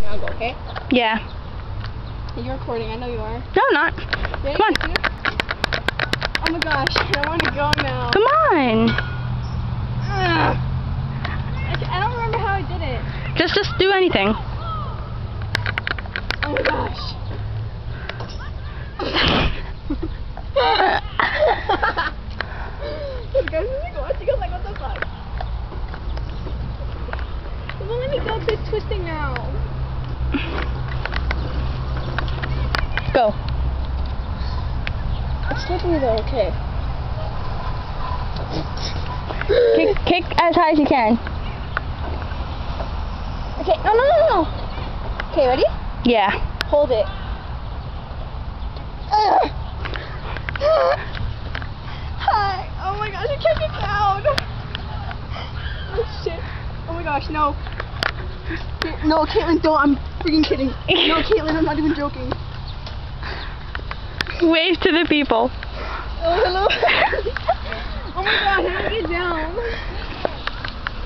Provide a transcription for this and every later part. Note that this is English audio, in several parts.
I'll go, okay? Yeah. You're recording, I know you are. No, I'm not. Ready? Come on. Oh my gosh, I want to go now. Come on. I don't remember how I did it. Just do anything. Oh my gosh. This guy's like watching us like, what the fuck? It won't let me go, it's twisting now. Go. It's slippery though, okay. Kick as high as you can. Okay, no. Okay, ready? Yeah. Hold it. Hi. Oh my gosh, I can't get down. Oh shit. Oh my gosh, no. No, Caitlin, don't. I'm freaking kidding. No, Caitlin, I'm not even joking. Wave to the people. Oh, hello. Oh my god, how do I get down?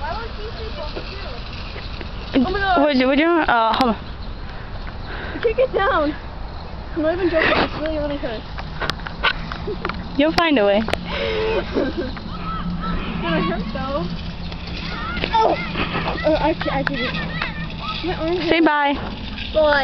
Why won't these people do? Oh my god. What you doing? Hold on. I can't get down. I'm not even joking. It's really, really hurt. You'll find a way. It's gonna hurt though. Oh! I can't. My arm hurts. Say bye. Bye.